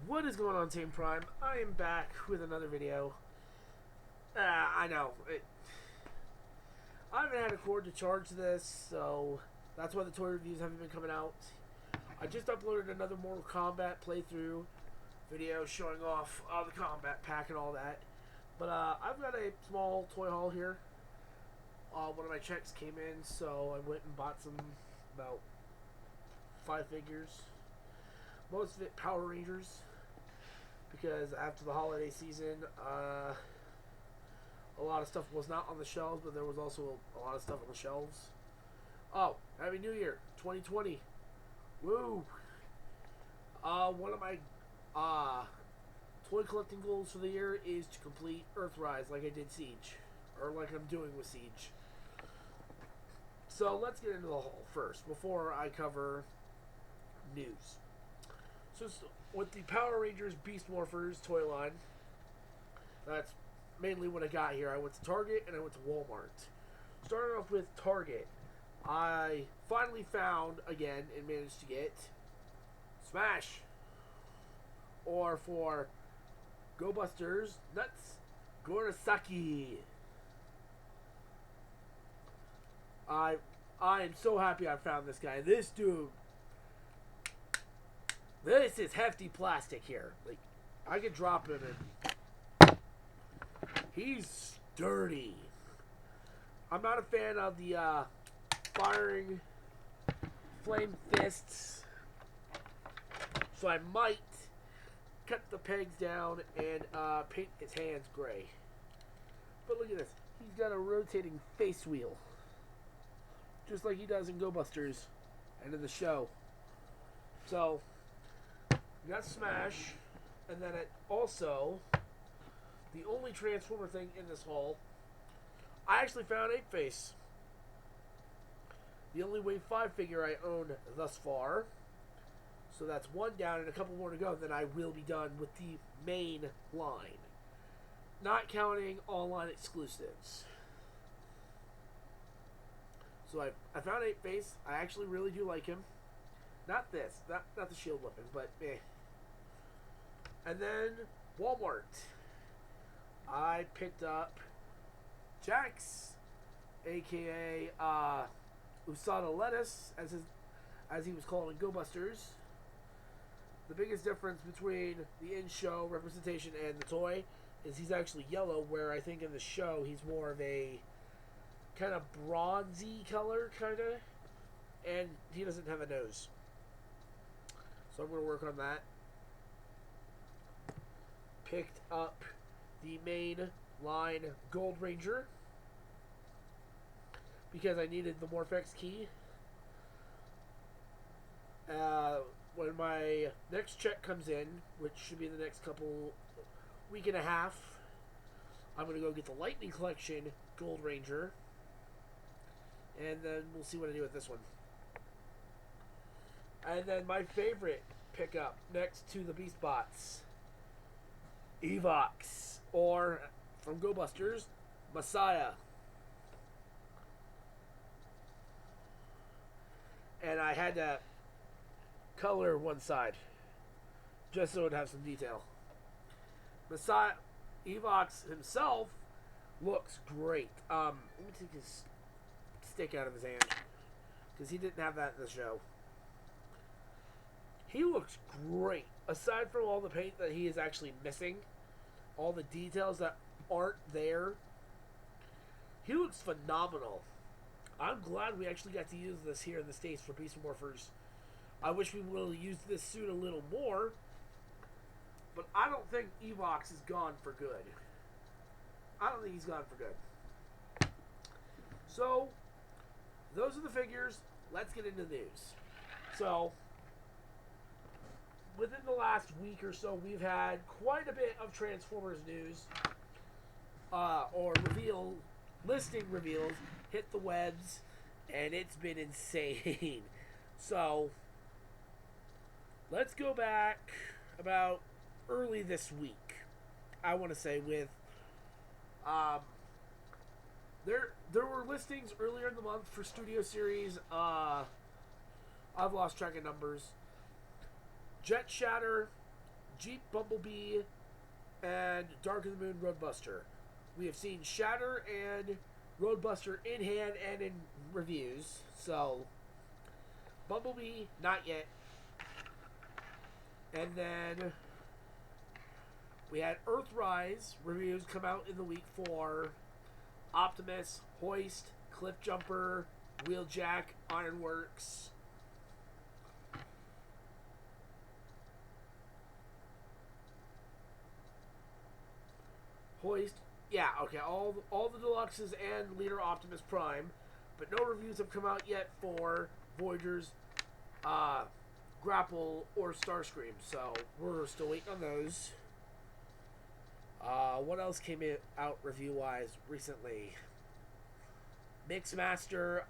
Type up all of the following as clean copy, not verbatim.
What is going on, Team Prime? I am back with another video. I know. I haven't had a cord to charge this, so that's why the toy reviews haven't been coming out. I just uploaded another Mortal Kombat playthrough video showing off the combat pack and all that. But I've got a small toy haul here. One of my checks came in, so I went and bought about 5 figures. Most of it Power Rangers, because after the holiday season, a lot of stuff was not on the shelves, but there was also a lot of stuff on the shelves. Oh, Happy New Year, 2020. Woo! One of my toy collecting goals for the year is to complete Earthrise like I did Siege, or like I'm doing with Siege. So let's get into the haul first, before I cover news. So with the Power Rangers Beast Morphers toy line, that's mainly what I got here. I went to Target and I went to Walmart. Starting off with Target, I finally found, again, and managed to get Smash. Or for Go Busters, Nuts Gorosaki. I am so happy I found this guy. This dude, this is hefty plastic here. Like, I could drop him and he's sturdy. I'm not a fan of the firing flame fists, so I might cut the pegs down and paint his hands gray. But look at this. He's got a rotating face wheel, just like he does in Go Busters and in the show. So, we got Smash, and then it also, the only Transformer thing in this haul, I actually found Ape Face. The only Wave 5 figure I own thus far. So that's one down and a couple more to go, then I will be done with the main line. Not counting online exclusives. So I found Ape Face. I actually really do like him. Not this. Not the shield weapon, but eh. And then Walmart. I picked up Jax, aka Usada Lettuce, as he was called in Go Busters. The biggest difference between the in-show representation and the toy is he's actually yellow, where I think in the show he's more of a kind of bronzy color, kind of, and he doesn't have a nose. So I'm going to work on that. Picked up the main line Gold Ranger, because I needed the Morphex key. When my next check comes in, which should be in the next week and a half, I'm going to go get the Lightning Collection Gold Ranger, and then we'll see what I do with this one. And then my favorite pickup next to the Beast Bots, Evox, or from Go Busters, Messiah. And I had to color one side just so it would have some detail. Messiah Evox himself looks great. Let me take his stick out of his hand, because he didn't have that in the show. He looks great. Aside from all the paint that he is actually missing, all the details that aren't there, he looks phenomenal. I'm glad we actually got to use this here in the States for Beast Morphers. I wish we would have used this suit a little more, but I don't think Evox is gone for good. I don't think he's gone for good. So, those are the figures. Let's get into news. So, within the last week or so, we've had quite a bit of Transformers news, or listing reveals hit the webs, and it's been insane. So, let's go back about early this week, I want to say, with there were listings earlier in the month for Studio Series. I've lost track of numbers. Jet Shatter, Jeep Bumblebee, and Dark of the Moon Roadbuster. We have seen Shatter and Roadbuster in hand and in reviews. So, Bumblebee, not yet. And then we had Earthrise reviews come out in the week for Optimus, Hoist, Cliff Jumper, Wheeljack, Ironworks. Hoist, yeah, okay, all the deluxes and Leader Optimus Prime, but no reviews have come out yet for Voyagers, Grapple, or Starscream, so we're still waiting on those. What else came out review-wise recently? Mixmaster,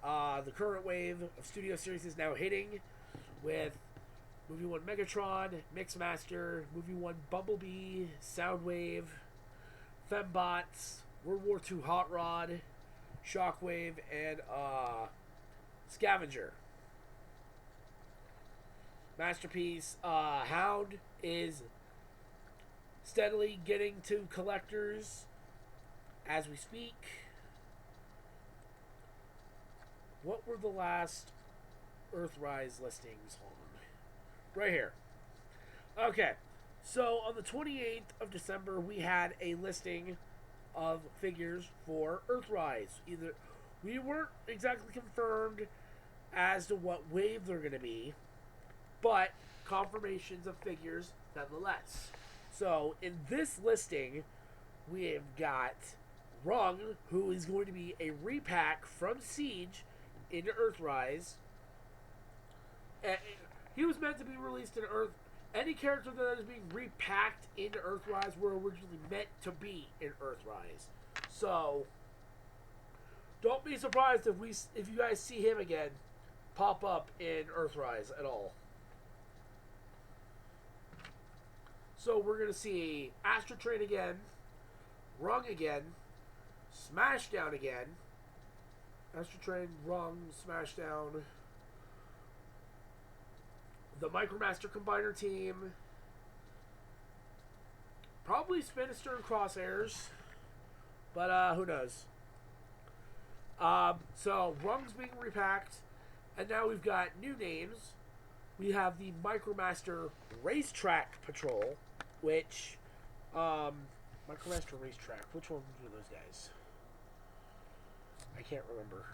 the current wave of Studio Series is now hitting with Movie 1 Megatron, Mixmaster, Movie 1 Bumblebee, Soundwave, Fembots, World War II Hot Rod, Shockwave, and Scavenger. Masterpiece, Hound is steadily getting to collectors as we speak. What were the last Earthrise listings on? Right here. Okay. So on the 28th of December, we had a listing of figures for Earthrise. We weren't exactly confirmed as to what wave they're going to be, but confirmations of figures nonetheless. So in this listing, we have got Rung, who is going to be a repack from Siege into Earthrise. And he was meant to be released in Earth. Any character that is being repacked into Earthrise were originally meant to be in Earthrise. So, don't be surprised if you guys see him again pop up in Earthrise at all. So we're going to see Astrotrain again, Rung again, Smashdown again, Astrotrain, Rung, Smashdown, the Micromaster Combiner team, probably Spinister and Crosshairs, but who knows. So Rung's being repacked, and now we've got new names. We have the Micromaster Racetrack Patrol, which, Micromaster Racetrack, which ones are those guys? I can't remember.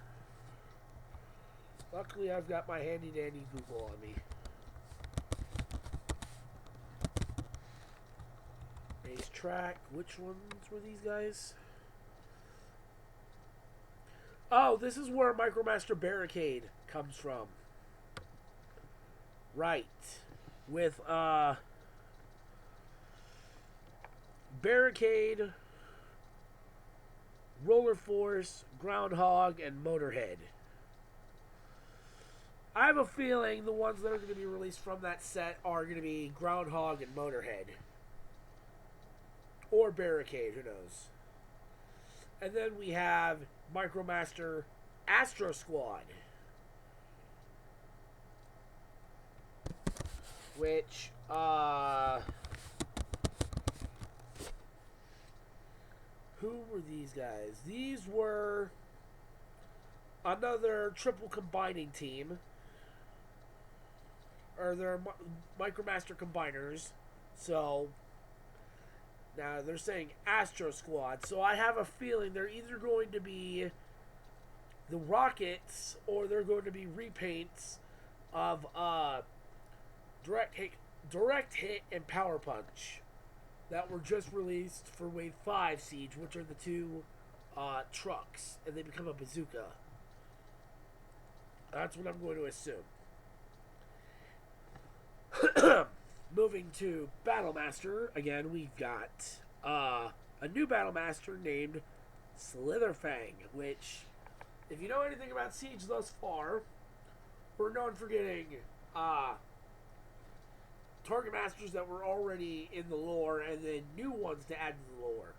Luckily, I've got my handy-dandy Google on me. Racetrack, which ones were these guys? Oh, this is where Micromaster Barricade comes from. Right. With, Barricade, Roller Force, Groundhog, and Motorhead. I have a feeling the ones that are going to be released from that set are going to be Groundhog and Motorhead. Or Barricade, who knows. And then we have Micromaster Astro Squad, which, who were these guys? These were another triple combining team. Or they're Micromaster Combiners. So, now they're saying Astro Squad. So I have a feeling they're either going to be the Rockets or they're going to be repaints of Direct Hit and Power Punch that were just released for Wave 5 Siege, which are the two trucks, and they become a bazooka. That's what I'm going to assume. Moving to Battlemaster, again, we've got a new Battlemaster named Slitherfang, which, if you know anything about Siege thus far, we're known for getting Target Masters that were already in the lore, and then new ones to add to the lore.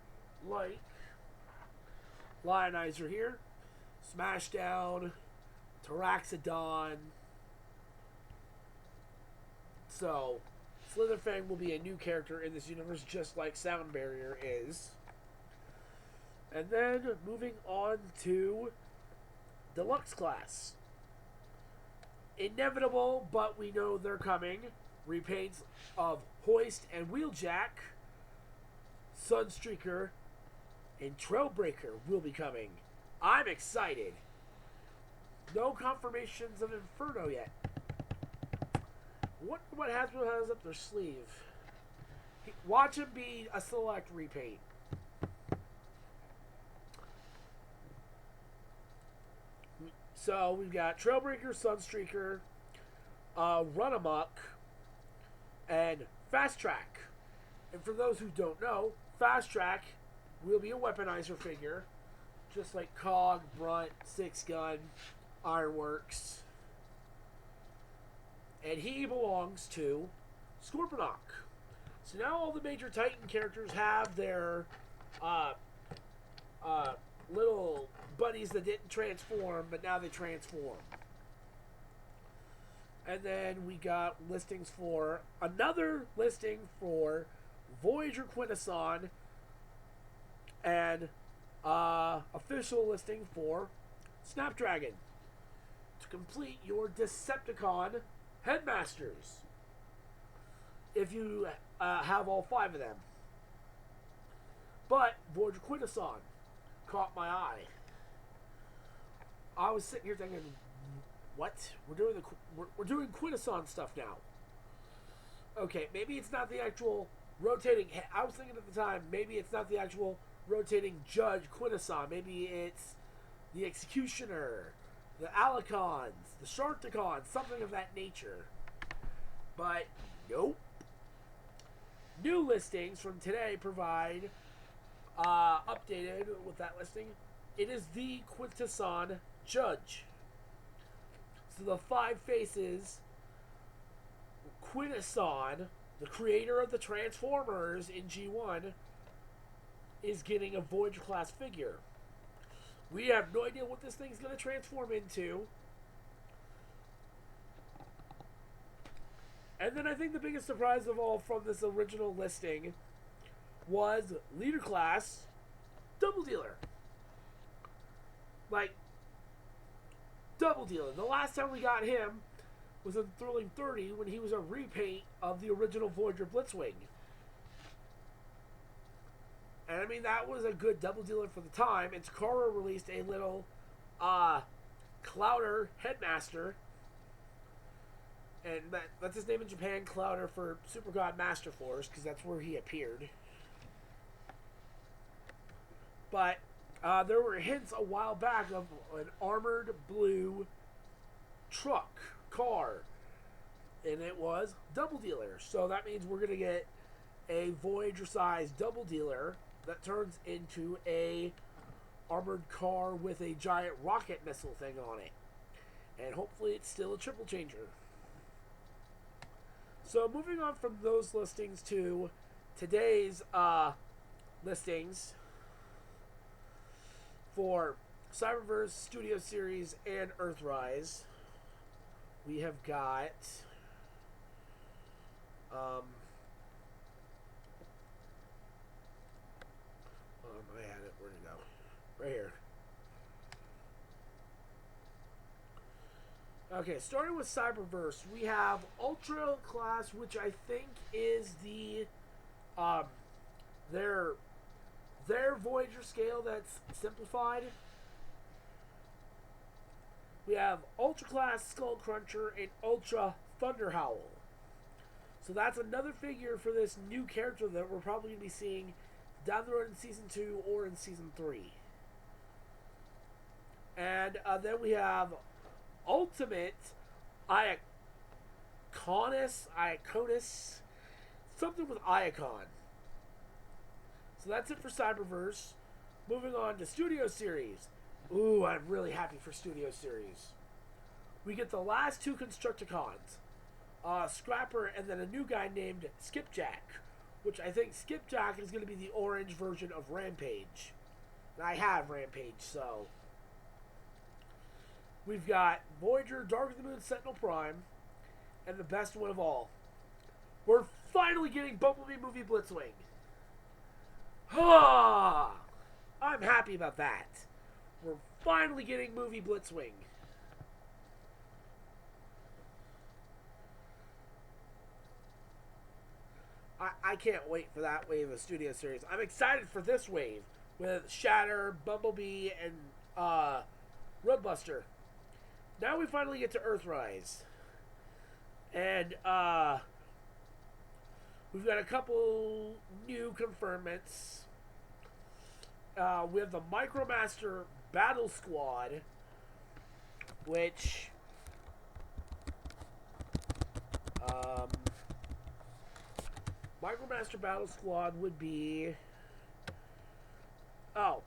Like Lionizer here, Smashdown, Taraxodon. So, Slitherfang will be a new character in this universe, just like Sound Barrier is. And then moving on to Deluxe Class. Inevitable, but we know they're coming. Repaints of Hoist and Wheeljack, Sunstreaker, and Trailbreaker will be coming. I'm excited. No confirmations of Inferno yet. What Hasbro has up their sleeve? Watch him be a select repaint. So we've got Trailbreaker, Sunstreaker, Run Amok, and Fast Track. And for those who don't know, Fast Track will be a weaponizer figure, just like Cog, Brunt, Six Gun, Ironworks. And he belongs to Scorponok. So now all the major Titan characters have their little buddies that didn't transform, but now they transform. And then we got listings for another listing for Voyager Quintesson, and official listing for Snapdragon to complete your Decepticon Headmasters, if you have all 5 of them. But Voyager Quintesson caught my eye. I was sitting here thinking, what? We're doing Quintesson stuff now. Okay, maybe it's not the actual rotating. I was thinking at the time, maybe it's not the actual rotating Judge Quintesson. Maybe it's the Executioner, the Alicons, the Sharkticons, something of that nature. But nope. New listings from today provide updated with that listing. It is the Quintesson Judge. So the 5 faces Quintesson, the creator of the Transformers in G1, is getting a Voyager class figure. We have no idea what this thing's going to transform into. And then I think the biggest surprise of all from this original listing was Leader Class Double Dealer. Like, Double Dealer. The last time we got him was in Thrilling 30 when he was a repaint of the original Voyager Blitzwing. And I mean, that was a good Double Dealer for the time. And Takara released a little Clowder Headmaster. And that's his name in Japan, Clowder, for Super God Master Force, because that's where he appeared. But there were hints a while back of an armored blue truck, car, and it was Double Dealer. So that means we're going to get a Voyager-sized Double Dealer that turns into a armored car with a giant rocket missile thing on it. And hopefully it's still a triple changer. So moving on from those listings to today's listings for Cyberverse, Studio Series, and Earthrise. We have got I had it. Where'd it go? Right here. Okay, starting with Cyberverse, we have Ultra Class, which I think is the their Voyager scale that's simplified. We have Ultra Class Skull Cruncher and Ultra Thunder Howl. So that's another figure for this new character that we're probably going to be seeing down the road in Season 2 or in Season 3. And then we have Ultimate Iaconus, something with Iacon. So that's it for Cyberverse. Moving on to Studio Series. Ooh, I'm really happy for Studio Series. We get the last 2 Constructicons. Scrapper and then a new guy named Skipjack. Which I think Skipjack is going to be the orange version of Rampage. And I have Rampage, so... We've got Voyager, Dark of the Moon, Sentinel Prime, and the best one of all. We're finally getting Bumblebee movie Blitzwing. Ah, I'm happy about that. We're finally getting movie Blitzwing. I can't wait for that wave of studio series. I'm excited for this wave with Shatter, Bumblebee, and Roadbuster. Now we finally get to Earthrise. And we've got a couple new confirmments. We have the Micromaster Battle Squad, which Micromaster Battle Squad would be... Oh.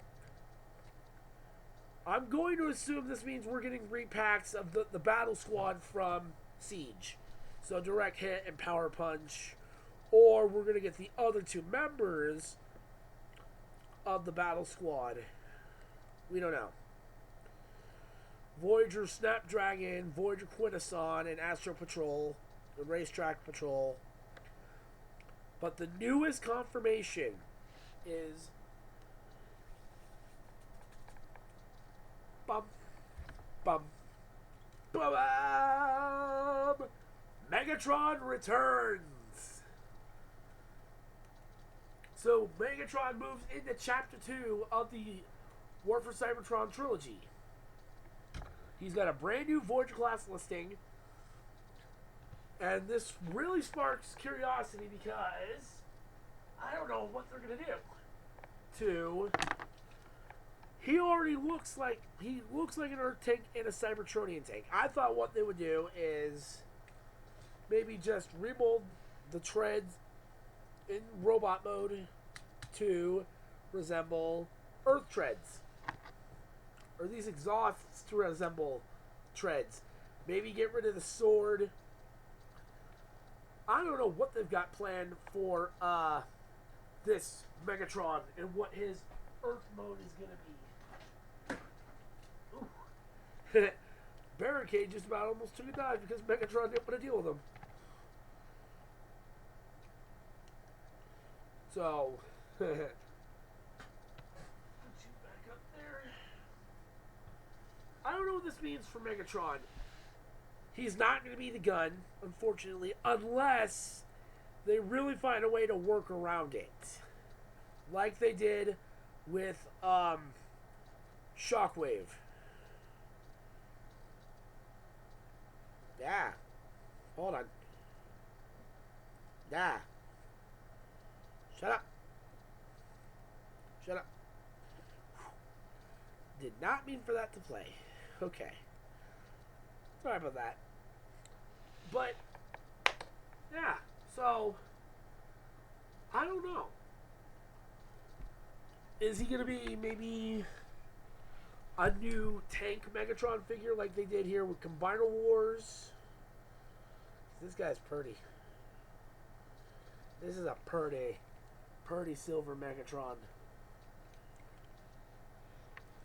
I'm going to assume this means we're getting repacks of the Battle Squad from Siege. So Direct Hit and Power Punch. Or we're going to get the other two members of the Battle Squad. We don't know. Voyager Snapdragon, Voyager Quintesson, and Astro Patrol. The Racetrack Patrol. But the newest confirmation is bum, bum, bum, bum, Megatron returns. So Megatron moves into Chapter 2 of the War for Cybertron trilogy. He's got a brand new Voyager class listing. And this really sparks curiosity because I don't know what they're going to do. He already looks like an Earth tank and a Cybertronian tank. I thought what they would do is maybe just remold the treads in robot mode to resemble Earth treads. Or these exhausts to resemble treads. Maybe get rid of the sword. I don't know what they've got planned for this Megatron and what his Earth mode is going to be. Barricade just about almost took a dive because Megatron didn't want to deal with him. So, put you back up there. I don't know what this means for Megatron. He's not going to be the gun, unfortunately, unless they really find a way to work around it. Like they did with Shockwave. Yeah. Hold on. Yeah. Shut up. Shut up. Did not mean for that to play. Okay. Sorry about that. But, yeah. So, I don't know. Is he going to be maybe a new tank Megatron figure like they did here with Combiner Wars? This guy's pretty. This is a pretty silver Megatron.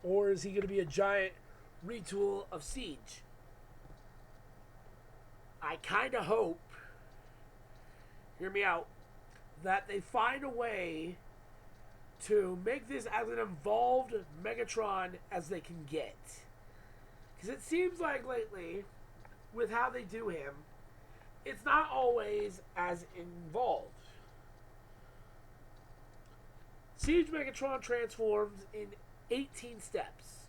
Or is he going to be a giant retool of Siege? I kind of hope, hear me out, that they find a way to make this as an involved Megatron as they can get. Because it seems like lately, with how they do him, it's not always as involved. Siege Megatron transforms in 18 steps.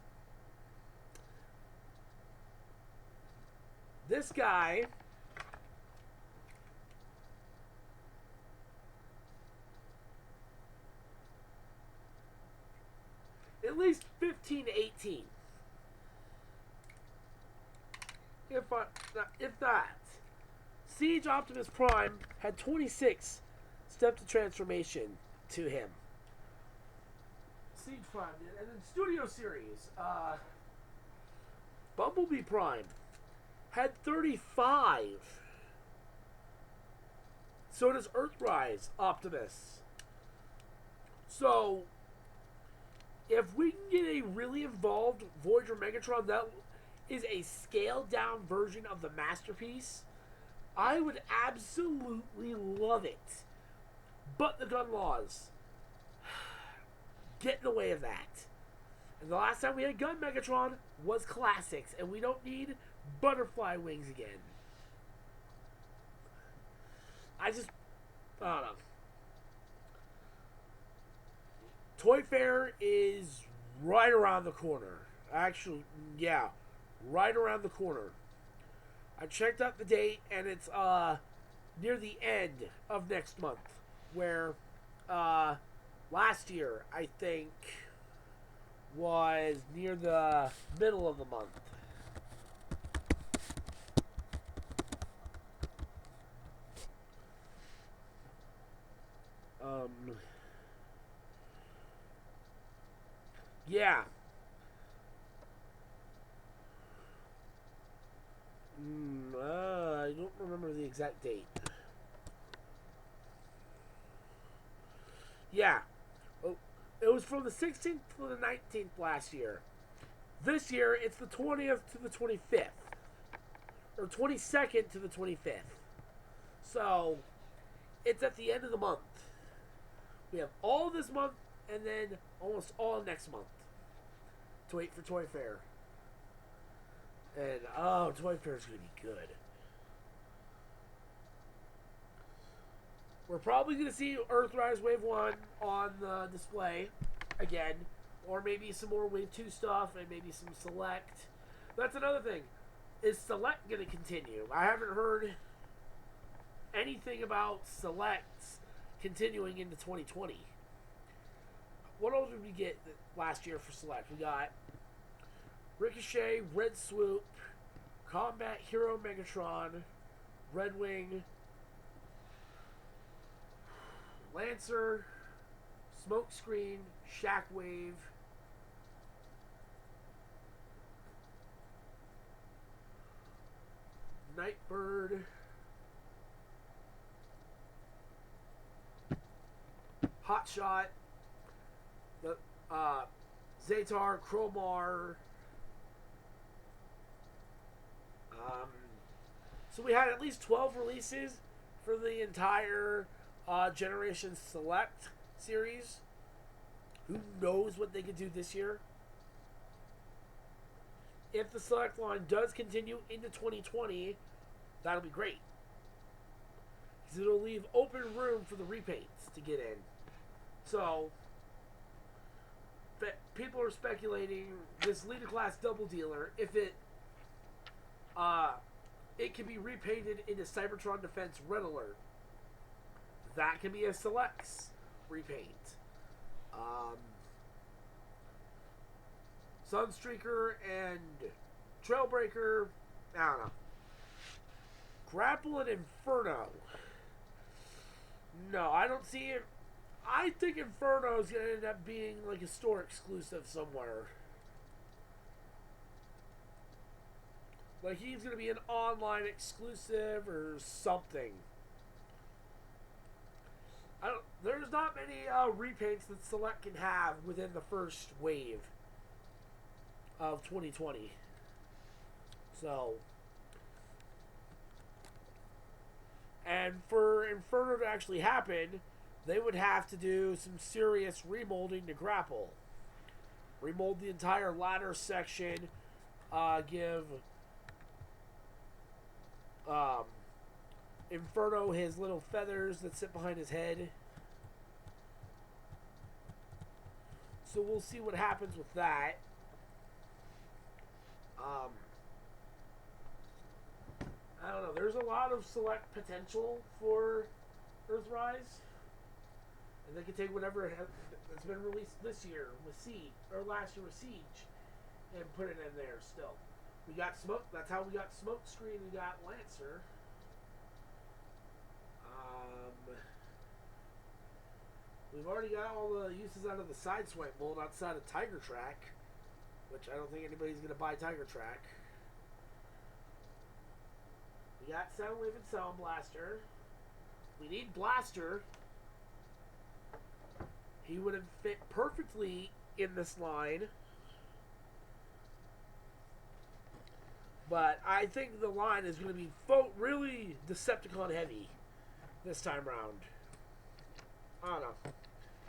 This guy at least 15 to 18. If not, Siege Optimus Prime had 26 steps of transformation to him. Siege Prime did. And then Studio Series, Bumblebee Prime had 35. So does Earthrise Optimus. So, if we can get a really involved Voyager Megatron that is a scaled down version of the Masterpiece, I would absolutely love it. But the gun laws get in the way of that. And the last time we had Gun Megatron was classics, and we don't need butterfly wings again. I don't know. Toy Fair is right around the corner. Actually, yeah, right around the corner. I checked out the date, and it's near the end of next month. Where last year I think was near the middle of the month. Um, yeah. I don't remember the exact date. Yeah. Oh, it was from the 16th to the 19th last year. This year, it's the 20th to the 25th. Or 22nd to the 25th. So, it's at the end of the month. We have all this month and then almost all next month to wait for Toy Fair. And, oh, Toy Fair is going to be good. We're probably going to see Earthrise Wave 1 on the display again. Or maybe some more Wave 2 stuff and maybe some Select. That's another thing. Is Select going to continue? I haven't heard anything about Selects continuing into 2020. What else did we get last year for Select? We got Ricochet, Red Swoop, Combat Hero Megatron, Red Wing, Lancer, Smokescreen, Shockwave, Nightbird, Hotshot, the Zaytar, Crowbar. So we had at least 12 releases for the entire Generation Select series. Who knows what they could do this year? If the Select line does continue into 2020, that'll be great. Because it'll leave open room for the repaints to get in. So, people are speculating this Leader Class Double Dealer, if it can be repainted into Cybertron Defense Red Alert. That can be a Selects repaint. Sunstreaker and Trailbreaker, I don't know. Grapple and Inferno. No, I don't see it. I think Inferno is going to end up being like a store exclusive somewhere. Like he's going to be an online exclusive or something. There's not many repaints that Select can have within the first wave of 2020. So, and for Inferno to actually happen, they would have to do some serious remolding to Grapple. Remold the entire ladder section, give Inferno his little feathers that sit behind his head. So we'll see what happens with that. I don't know. There's a lot of Select potential for Earthrise. And they can take whatever has been released this year with Siege, or last year with Siege, and put it in there still. We got Smoke. That's how we got Smokescreen. We got Lancer. We've already got all the uses out of the Sideswipe mold outside of Tiger Track, which I don't think anybody's going to buy Tiger Track. We got Soundwave and Sound Blaster. We need Blaster. He would have fit perfectly in this line. But I think the line is going to be really Decepticon heavy this time round.